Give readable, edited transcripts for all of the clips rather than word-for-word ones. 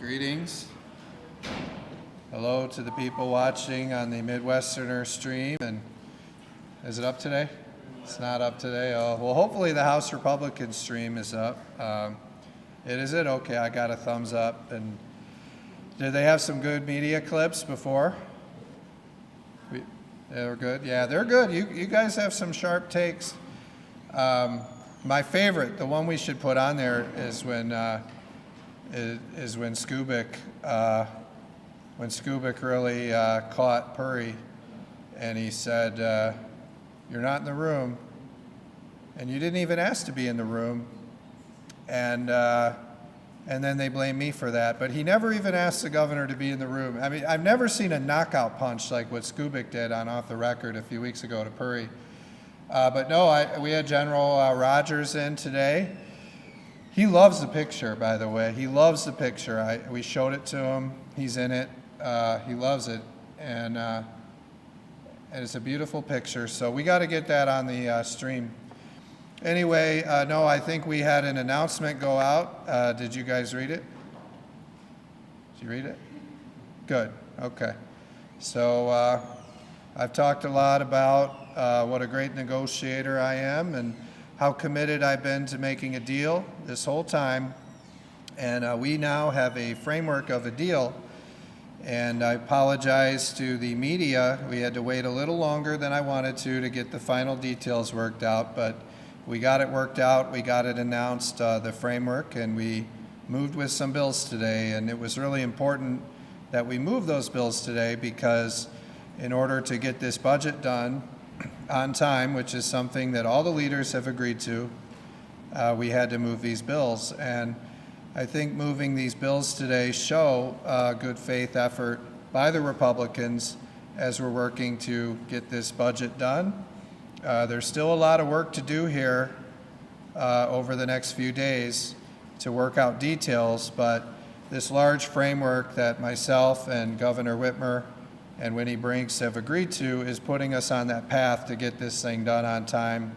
Greetings. Hello to the people watching on the Midwesterner stream. And is it up today? It's not up today. Oh, well, hopefully the House Republican stream is up. Is it? Okay, I got a thumbs up. And did they have some good media clips before? They were good? Yeah, they're good. You guys have some sharp takes. My favorite, the one we should put on there, is when Skubik really caught Puri, and he said, "You're not in the room, and you didn't even ask to be in the room," and then they blame me for that. But he never even asked the governor to be in the room. I mean, I've never seen a knockout punch like what Skubik did on Off the Record a few weeks ago to Puri. But no, we had General Rogers in today. He loves the picture, by the way. He loves the picture. We showed it to him. He's in it. He loves it, and it's a beautiful picture. So we got to get that on the stream. Anyway, no, I think we had an announcement go out. Did you guys read it? Did you read it? Good. Okay. So I've talked a lot about what a great negotiator I am and how committed I've been to making a deal this whole time. And we now have a framework of a deal. And I apologize to the media. We had to wait a little longer than I wanted to get the final details worked out, but we got it worked out. We got it announced, the framework, and we moved with some bills today. And it was really important that we move those bills today because in order to get this budget done on time, which is something that all the leaders have agreed to, we had to move these bills. And I think moving these bills today show good faith effort by the Republicans as we're working to get this budget done. There's still a lot of work to do here over the next few days to work out details, but this large framework that myself and Governor Whitmer and Winnie Brinks have agreed to is putting us on that path to get this thing done on time.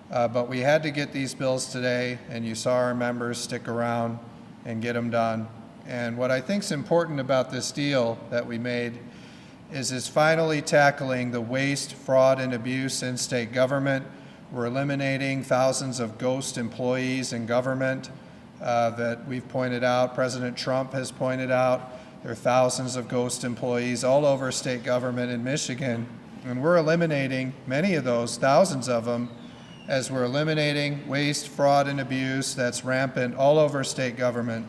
But we had to get these bills today, and you saw our members stick around and get them done. And what I think is important about this deal that we made is finally tackling the waste, fraud, and abuse in state government. We're eliminating thousands of ghost employees in government that we've pointed out. President Trump has pointed out. There are thousands of ghost employees all over state government in Michigan, and we're eliminating many of those, thousands of them, as we're eliminating waste, fraud, and abuse that's rampant all over state government.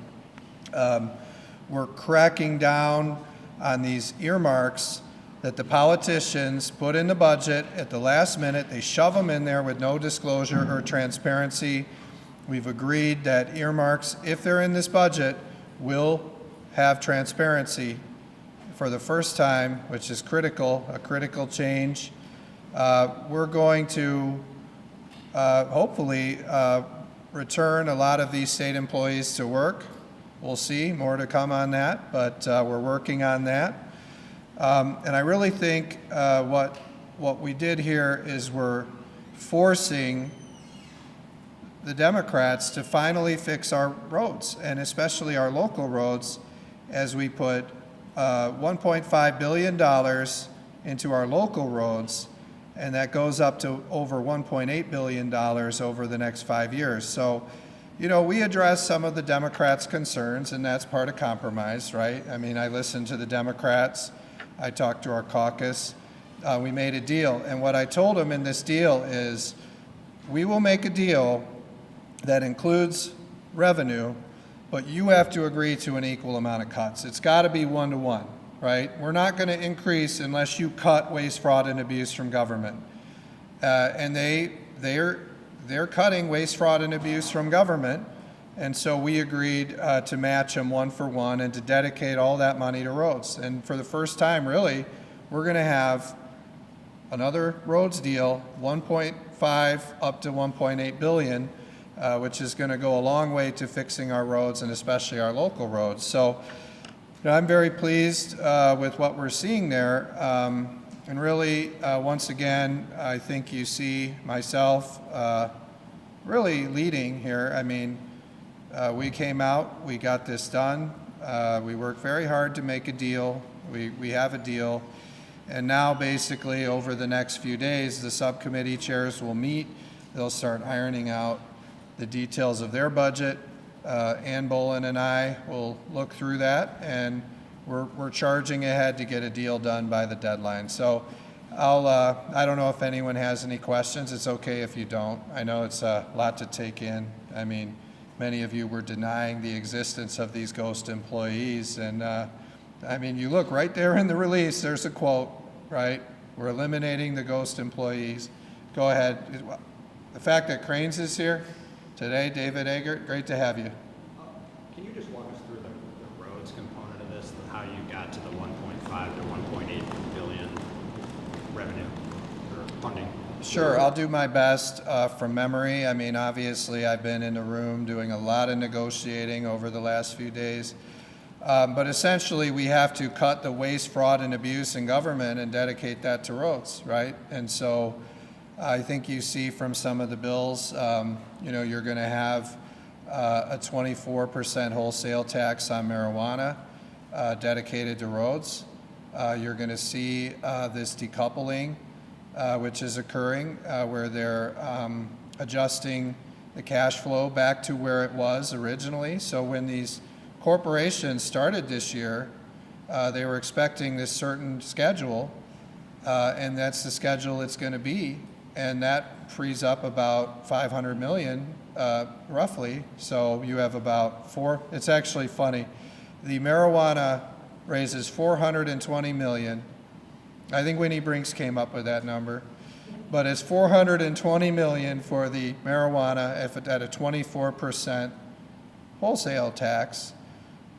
We're cracking down on these earmarks that the politicians put in the budget at the last minute. They shove them in there with no disclosure or transparency. We've agreed that earmarks, if they're in this budget, will have transparency for the first time, which is critical, a critical change. We're going to hopefully return a lot of these state employees to work. We'll see, more to come on that, but we're working on that. And I really think what we did here is we're forcing the Democrats to finally fix our roads, and especially our local roads, as we put $1.5 billion into our local roads, and that goes up to over $1.8 billion over the next 5 years. So, you know, we address some of the Democrats' concerns, and that's part of compromise, right? I mean, I listened to the Democrats. I talked to our caucus. We made a deal, and what I told them in this deal is we will make a deal that includes revenue, but you have to agree to an equal amount of cuts. It's got to be 1-to-1, right? We're not going to increase unless you cut waste, fraud, and abuse from government. And they're cutting waste, fraud, and abuse from government, and so we agreed to match them 1-for-1 and to dedicate all that money to roads. And for the first time, really, we're going to have another roads deal, 1.5 up to 1.8 billion, which is going to go a long way to fixing our roads and especially our local roads. So you know, I'm very pleased with what we're seeing there. And really, once again, I think you see myself really leading here. I mean, we came out, we got this done. We worked very hard to make a deal. We have a deal. And now basically over the next few days, the subcommittee chairs will meet. They'll start ironing out the details of their budget. Ann Bolin and I will look through that, and we're charging ahead to get a deal done by the deadline. So I don't know if anyone has any questions. It's okay if you don't. I know it's a lot to take in. I mean, many of you were denying the existence of these ghost employees, and I mean, you look right there in the release, there's a quote, right? We're eliminating the ghost employees. Go ahead. The fact that Cranes is here today, David Eggert, great to have you. Can you just walk us through the roads component of this, how you got to the 1.5 to 1.8 billion revenue or funding? Sure, I'll do my best from memory. I mean, obviously, I've been in the room doing a lot of negotiating over the last few days. But essentially, we have to cut the waste, fraud, and abuse in government and dedicate that to roads, right? And so I think you see from some of the bills, you know, you're going to have a 24% wholesale tax on marijuana dedicated to roads. You're going to see this decoupling, which is occurring, where they're adjusting the cash flow back to where it was originally. So when these corporations started this year, they were expecting this certain schedule, and that's the schedule it's going to be, and that frees up about 500 million, roughly. So you have about it's actually funny. The marijuana raises 420 million. I think Winnie Brinks came up with that number, but it's 420 million for the marijuana if it at a 24% wholesale tax.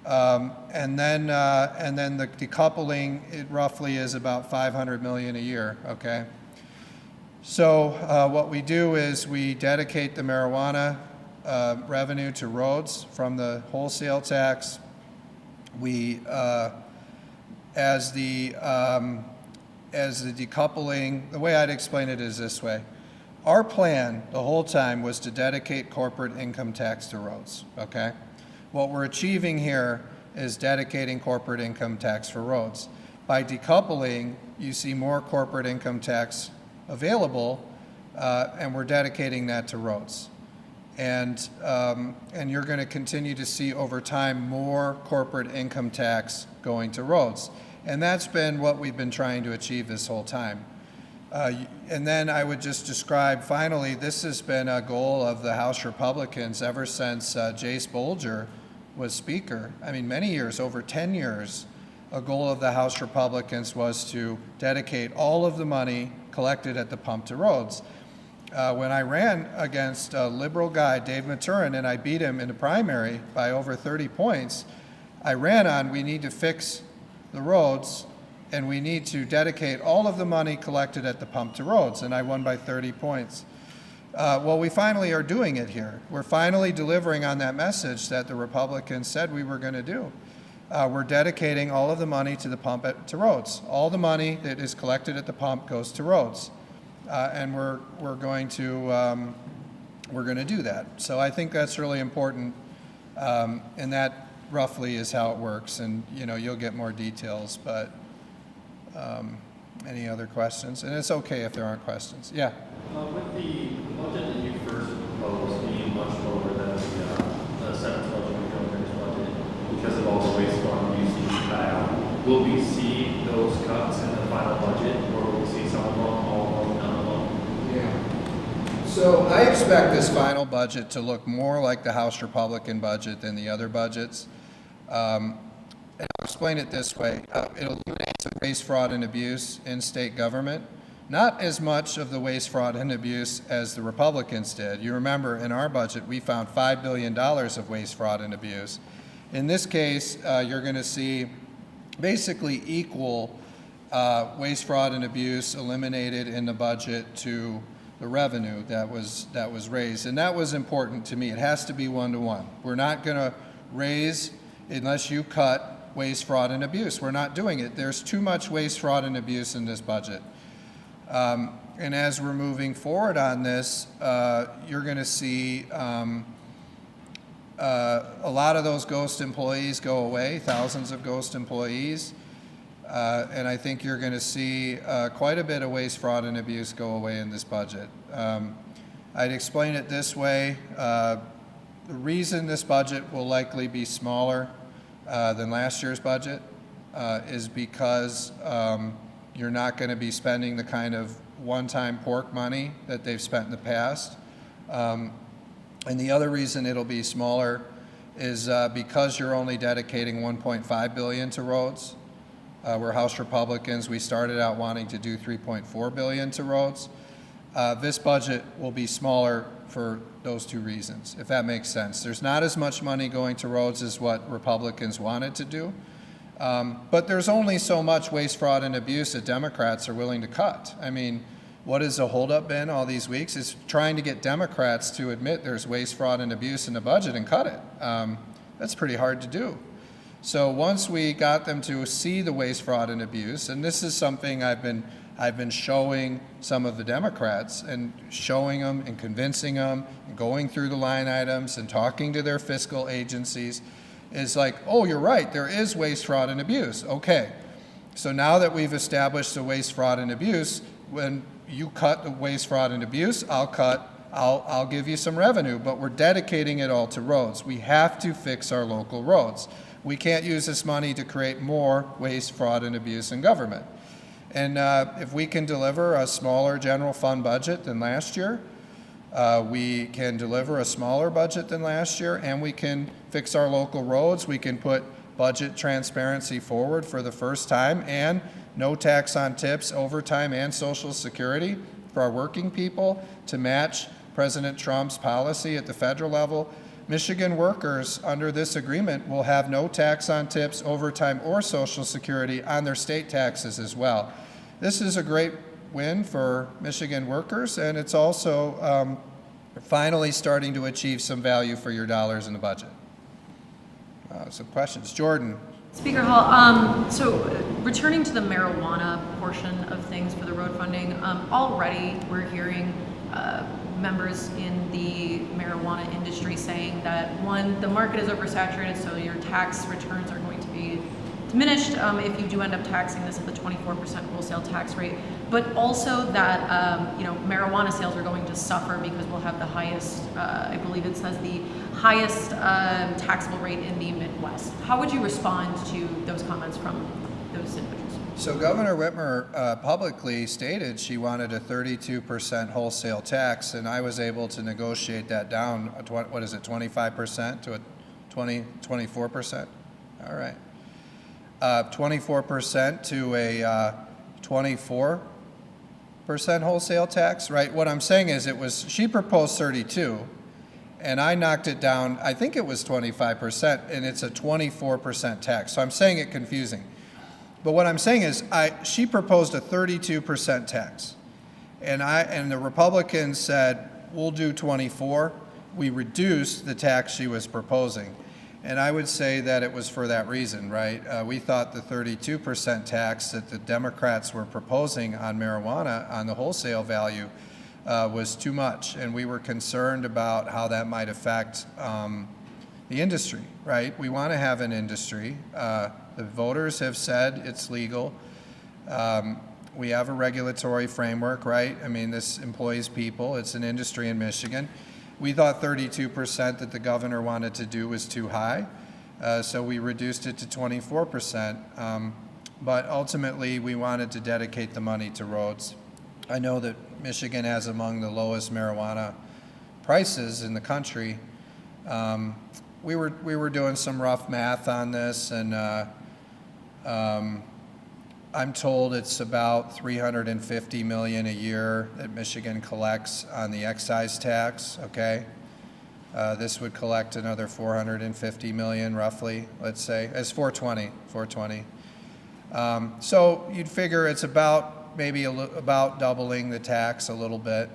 And then the decoupling, it roughly is about 500 million a year, okay? So what we do is we dedicate the marijuana revenue to roads from the wholesale tax. We, as the decoupling, the way I'd explain it is this way. Our plan the whole time was to dedicate corporate income tax to roads, okay? What we're achieving here is dedicating corporate income tax for roads. By decoupling, you see more corporate income tax available, and we're dedicating that to roads. And you're going to continue to see over time more corporate income tax going to roads. And that's been what we've been trying to achieve this whole time. And then I would just describe, finally, this has been a goal of the House Republicans ever since Jace Bolger was Speaker. I mean, many years, over 10 years, a goal of the House Republicans was to dedicate all of the money collected at the pump to roads. When I ran against a liberal guy, Dave Maturin, and I beat him in the primary by over 30 points, I ran on, we need to fix the roads, and we need to dedicate all of the money collected at the pump to roads, and I won by 30 points. Well, we finally are doing it here. We're finally delivering on that message that the Republicans said we were going to do. We're dedicating all of the money to the pump to roads. All the money that is collected at the pump goes to roads, and we're going to do that. So I think that's really important, and that roughly is how it works. And you know, you'll get more details, but. Any other questions? And it's okay if there aren't questions. Yeah? With the budget that you first proposed being much lower than the Sept budget, the governor's budget, because of all the waste fund usage cut out, will we see those cuts in the final budget, or will we see some of them, all of them, none of them? Yeah. So I expect this final budget to look more like the House Republican budget than the other budgets. And I'll explain it this way. It eliminates the waste, fraud, and abuse in state government. Not as much of the waste, fraud, and abuse as the Republicans did. You remember in our budget, we found $5 billion of waste, fraud, and abuse. In this case, you're going to see basically equal waste, fraud, and abuse eliminated in the budget to the revenue that was raised. And that was important to me. It has to be one-to-one. We're not going to raise unless you cut waste, fraud, and abuse. We're not doing it. There's too much waste, fraud, and abuse in this budget. And as we're moving forward on this, you're going to see a lot of those ghost employees go away, thousands of ghost employees. And I think you're going to see quite a bit of waste, fraud, and abuse go away in this budget. I'd explain it this way. The reason this budget will likely be smaller than last year's budget is because you're not going to be spending the kind of one-time pork money that they've spent in the past. And the other reason it'll be smaller is because you're only dedicating $1.5 billion to roads. We're House Republicans. We started out wanting to do $3.4 billion to roads. This budget will be smaller for those two reasons, if that makes sense. There's not as much money going to roads as what Republicans wanted to do, but there's only so much waste, fraud, and abuse that Democrats are willing to cut. I mean, what has the holdup been all these weeks is trying to get Democrats to admit there's waste, fraud, and abuse in the budget and cut it. That's pretty hard to do. So once we got them to see the waste, fraud, and abuse, and this is something I've been showing some of the Democrats and showing them and convincing them and going through the line items and talking to their fiscal agencies, is like, oh, you're right, there is waste, fraud, and abuse. Okay, so now that we've established the waste, fraud, and abuse, when you cut the waste, fraud, and abuse, I'll give you some revenue, but we're dedicating it all to roads. We have to fix our local roads. We can't use this money to create more waste, fraud, and abuse in government. And if we can deliver a smaller general fund budget than last year, we can deliver a smaller budget than last year, and we can fix our local roads. We can put budget transparency forward for the first time, and no tax on tips, overtime, and Social Security for our working people to match President Trump's policy at the federal level. Michigan workers under this agreement will have no tax on tips, overtime, or Social Security on their state taxes as well. This is a great win for Michigan workers, and it's also finally starting to achieve some value for your dollars in the budget. Some questions. Jordan. Speaker Hall, so returning to the marijuana portion of things for the road funding, already we're hearing members in the marijuana industry saying that, one, the market is oversaturated, so your tax returns are going to be diminished if you do end up taxing this at the 24% wholesale tax rate, but also that marijuana sales are going to suffer because we'll have the highest, I believe it says the highest taxable rate in the Midwest. How would you respond to those comments from those individuals? So Governor Whitmer publicly stated she wanted a 32% wholesale tax, and I was able to negotiate that down, what is it, 25% to a 24%? All right. 24% to a 24% wholesale tax, right? What I'm saying is she proposed 32, and I knocked it down, I think it was 25%, and it's a 24% tax. So I'm saying it confusing. But what I'm saying is she proposed a 32% tax, and the Republicans said, we'll do 24. We reduced the tax she was proposing. And I would say that it was for that reason, right? We thought the 32% tax that the Democrats were proposing on marijuana, on the wholesale value, was too much. And we were concerned about how that might affect the industry, right? We want to have an industry. The voters have said it's legal. We have a regulatory framework, right? I mean, this employs people. It's an industry in Michigan. We thought 32% that the governor wanted to do was too high, so we reduced it to 24%. But ultimately, we wanted to dedicate the money to roads. I know that Michigan has among the lowest marijuana prices in the country. We were doing some rough math on this, and I'm told it's about $350 million a year that Michigan collects on the excise tax, okay? This would collect another $450 million roughly, let's say. It's 420. So you'd figure it's about maybe about doubling the tax a little bit.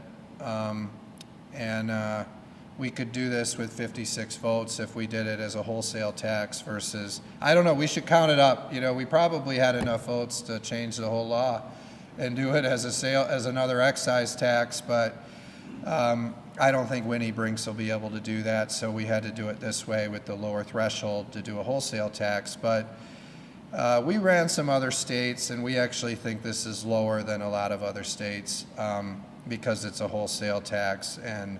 We could do this with 56 votes if we did it as a wholesale tax versus, I don't know, we should count it up. We probably had enough votes to change the whole law and do it as another excise tax, but I don't think Winnie Brinks will be able to do that, so we had to do it this way with the lower threshold to do a wholesale tax. But we ran some other states, and we actually think this is lower than a lot of other states because it's a wholesale tax, and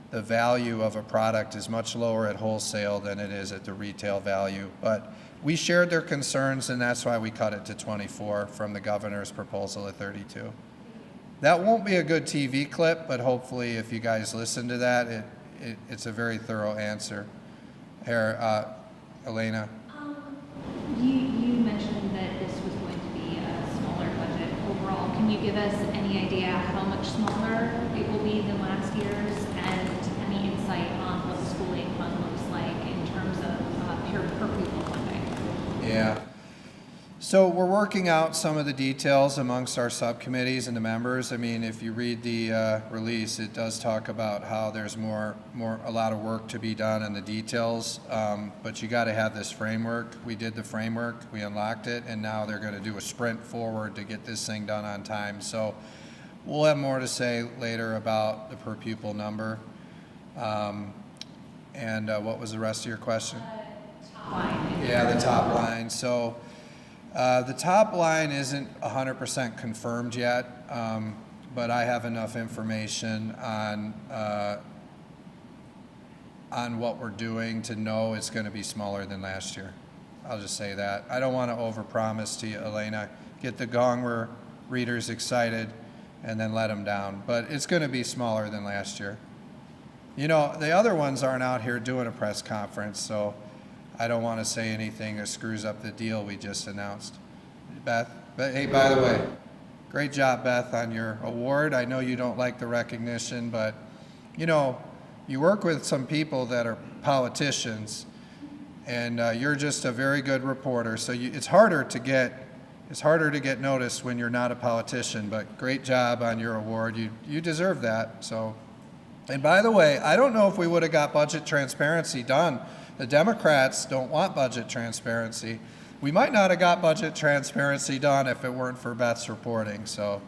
the value of a product is much lower at wholesale than it is at the retail value. But we shared their concerns, and that's why we cut it to 24 from the governor's proposal at 32. That won't be a good TV clip, but hopefully if you guys listen to that, it's a very thorough answer. Here, Elena. You mentioned that this was going to be a smaller budget overall. Can you give us any idea how much smaller it will be than last year's, and any insight on what the school aid fund looks like in terms of per pupil funding? Yeah. So we're working out some of the details amongst our subcommittees and the members. I mean, if you read the release, it does talk about how there's a lot of work to be done in the details, but you got to have this framework. We did the framework, we unlocked it, and now they're going to do a sprint forward to get this thing done on time. So we'll have more to say later about the per pupil number. And what was the rest of your question? Top line. Yeah, the top line. So the top line isn't 100% confirmed yet, but I have enough information on what we're doing to know it's going to be smaller than last year. I'll just say that. I don't want to overpromise to you, Elena. Get the Gongwer readers excited and then let them down. But it's going to be smaller than last year. You know, the other ones aren't out here doing a press conference, so I don't want to say anything that screws up the deal we just announced. Beth, hey, by the way, great job, Beth, on your award. I know you don't like the recognition, but you know, you work with some people that are politicians, and you're just a very good reporter. So it's harder to get noticed when you're not a politician. But great job on your award. You deserve that. So, and by the way, I don't know if we would have got budget transparency done. The Democrats don't want budget transparency. We might not have got budget transparency done if it weren't for Beth's reporting. So,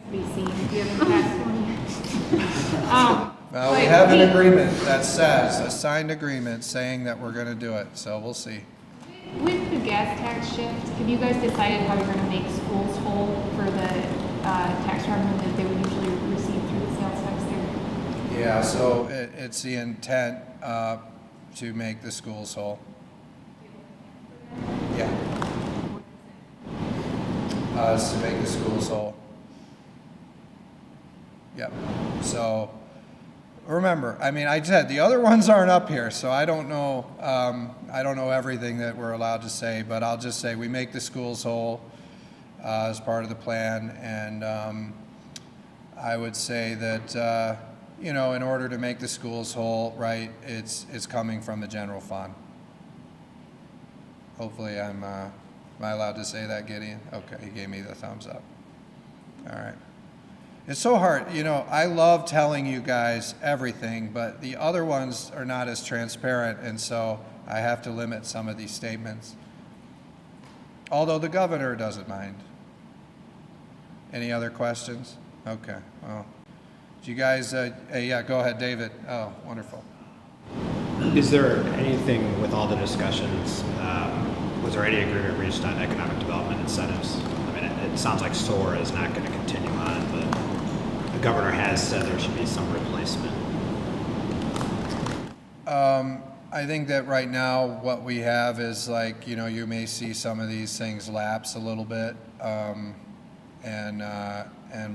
To be seen if you haven't passed one yet. well, we have an agreement that says, a signed agreement saying that we're going to do it. So we'll see. With the gas tax shift, have you guys decided how you're going to make schools whole for the tax revenue that they would usually receive through the sales tax there? Yeah, so it's the intent to make the schools whole. Yeah. It's to make the schools whole. Yep. So remember, I mean, I said the other ones aren't up here, so I don't know. I don't know everything that we're allowed to say, but I'll just say we make the schools whole as part of the plan, and I would say that you know, in order to make the schools whole, right, it's coming from the general fund. Hopefully, am I allowed to say that, Gideon? Okay, he gave me the thumbs up. All right. It's so hard, you know, I love telling you guys everything, but the other ones are not as transparent, and so I have to limit some of these statements. Although the governor doesn't mind. Any other questions? Okay, well, do you guys, yeah, go ahead, David. Oh, wonderful. Is there anything with all the discussions, was there any agreement reached on economic development incentives? I mean, it sounds like SOAR is not going to continue on, but the governor has said there should be some replacement. I think that right now what we have is, like, you know, you may see some of these things lapse a little bit, and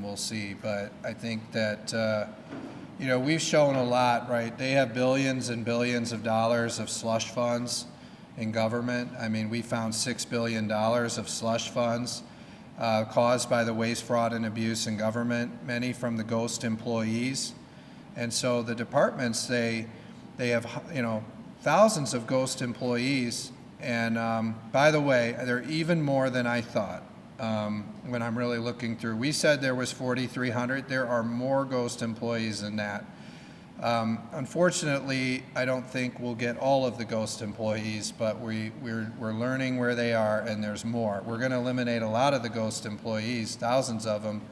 we'll see. But I think that, you know, we've shown a lot, right? They have billions and billions of dollars of slush funds in government. I mean, we found $6 billion of slush funds caused by the waste, fraud, and abuse in government, many from the ghost employees. And so the departments, they have, you know, thousands of ghost employees. And by the way, they're even more than I thought. When I'm really looking through, we said there was 4,300. There are more ghost employees than that. Unfortunately, I don't think we'll get all of the ghost employees, but we're learning where they are, and there's more. We're going to eliminate a lot of the ghost employees, thousands of them.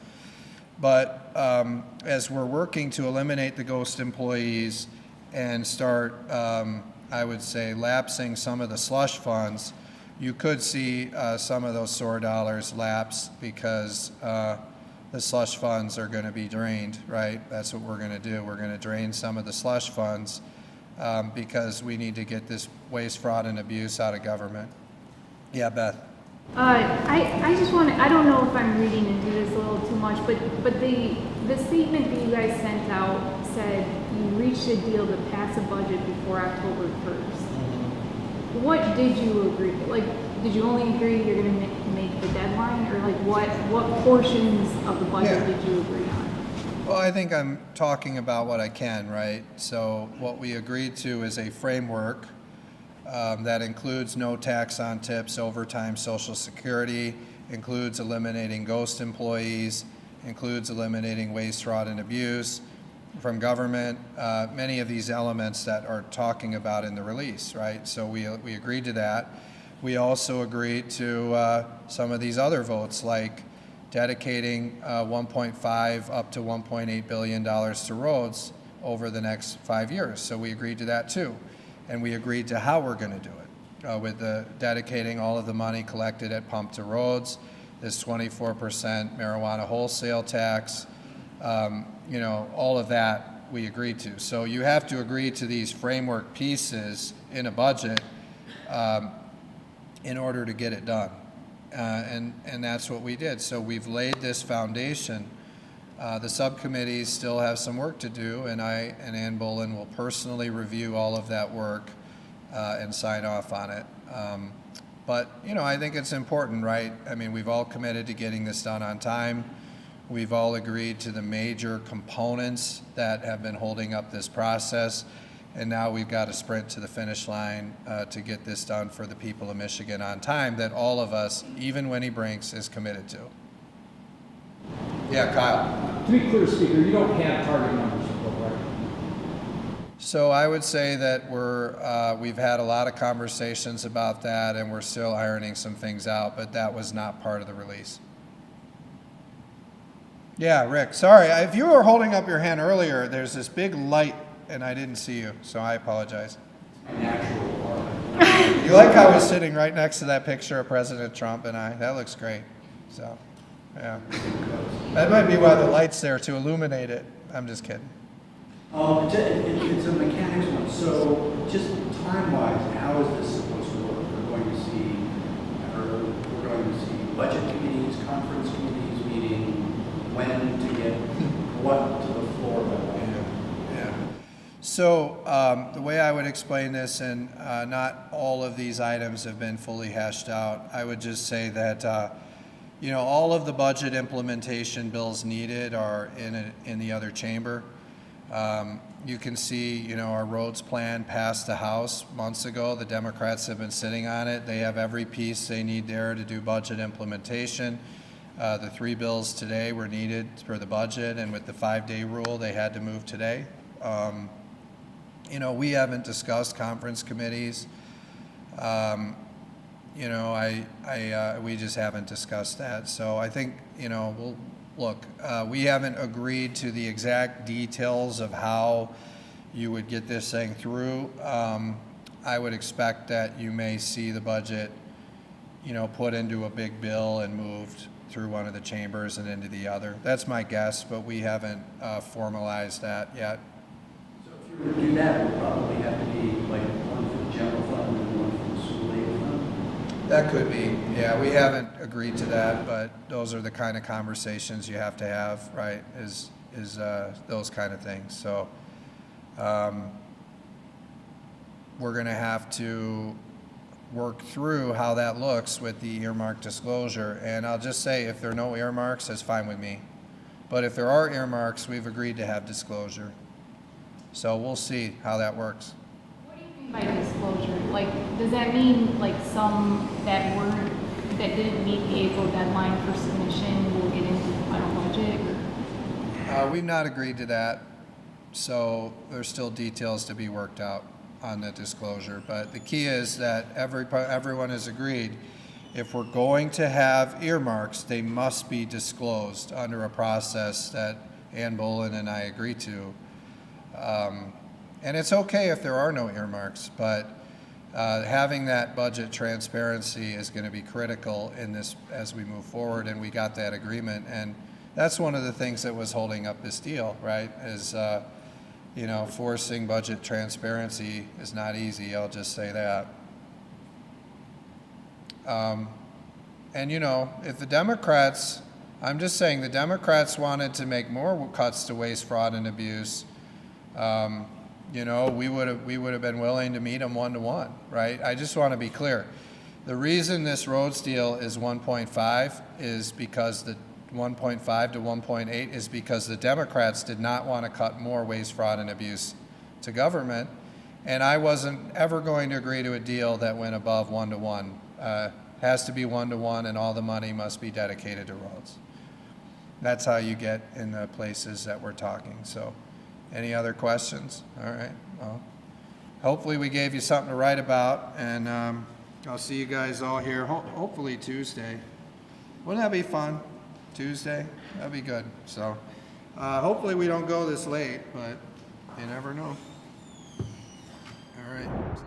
But as we're working to eliminate the ghost employees and start, I would say, lapsing some of the slush funds, you could see some of those SOAR dollars lapse because the slush funds are going to be drained, right? That's what we're going to do. We're going to drain some of the slush funds because we need to get this waste, fraud, and abuse out of government. Yeah, Beth. I just want to, I don't know if I'm reading into this a little too much, but the statement that you guys sent out said you reached a deal to pass a budget before October 1st. What did you agree? Like, did you only agree you're going to make the deadline, or like what portions of the budget did you agree on? Well, I think I'm talking about what I can, right? So what we agreed to is a framework that includes no tax on tips, overtime, Social Security, includes eliminating ghost employees, includes eliminating waste, fraud, and abuse from government, many of these elements that are talking about in the release, right? So we agreed to that. We also agreed to some of these other votes, like dedicating 1.5 up to $1.8 billion to roads over the next 5 years. So we agreed to that too. And we agreed to how we're going to do it, with the dedicating all of the money collected at pump to roads, this 24% marijuana wholesale tax, you know, all of that we agreed to. So you have to agree to these framework pieces in a budget in order to get it done. And that's what we did. So we've laid this foundation. The subcommittees still have some work to do, and I and Ann Bolin will personally review all of that work and sign off on it. But, you know, I think it's important, right? I mean, we've all committed to getting this done on time. We've all agreed to the major components that have been holding up this process. And now we've got to sprint to the finish line to get this done for the people of Michigan on time that all of us, even Winnie Brinks, is committed to. Yeah, Kyle. To be clear, Speaker, you don't have target numbers for both, right? So I would say that we've had a lot of conversations about that, and we're still ironing some things out, but that was not part of the release. Yeah, Rick, sorry, if you were holding up your hand earlier, there's this big light and I didn't see you, so I apologize. You like how we're sitting right next to that picture of President Trump and I? That looks great. So, yeah. That might be why the light's there, to illuminate it. I'm just kidding. It's a mechanics one. So just time-wise, how is this supposed to work? We're going to see budget committees, conference committees meeting, when to get what to the floor by when? So the way I would explain this, and not all of these items have been fully hashed out, I would just say that you know, all of the budget implementation bills needed are in the other chamber. You can see, you know, our roads plan passed the House months ago. The Democrats have been sitting on it. They have every piece they need there to do budget implementation. The 3 bills today were needed for the budget, and with the 5-day rule, they had to move today. You know, we haven't discussed conference committees. You know, we just haven't discussed that. So I think, you know, we haven't agreed to the exact details of how you would get this thing through. I would expect that you may see the budget, you know, put into a big bill and moved through one of the chambers and into the other. That's my guess, but we haven't formalized that yet. So if you were to do that, it would probably have to be like one for the general fund and one for the school aid fund? That could be, yeah, we haven't agreed to that, but those are the kind of conversations you have to have, right, is those kind of things. So we're gonna have to work through how that looks with the earmark disclosure. And I'll just say, if there are no earmarks, that's fine with me. But if there are earmarks, we've agreed to have disclosure. So we'll see how that works. What do you mean by disclosure? Like, does that mean like some that didn't meet the April deadline for submission will get into the final budget? We've not agreed to that. So there's still details to be worked out on the disclosure. But the key is that everyone has agreed if we're going to have earmarks, they must be disclosed under a process that Ann Bolin and I agree to. And it's okay if there are no earmarks, but having that budget transparency is going to be critical in this as we move forward, and we got that agreement. And that's one of the things that was holding up this deal, right? Is you know, forcing budget transparency is not easy, I'll just say that. And you know, if the Democrats, I'm just saying the Democrats wanted to make more cuts to waste, fraud, and abuse, you know, we would have been willing to meet them 1-to-1, right? I just want to be clear. The reason this roads deal is 1.5 is because the 1.5 to 1.8 is because the Democrats did not want to cut more waste, fraud, and abuse to government, and I wasn't ever going to agree to a deal that went above 1-to-1. Has to be 1-to-1, and all the money must be dedicated to roads. That's how you get in the places that we're talking. So, any other questions? All right. Well, hopefully we gave you something to write about, and I'll see you guys all here. Hopefully Tuesday. Wouldn't that be fun? Tuesday? That'd be good. So, hopefully we don't go this late, but you never know. All right.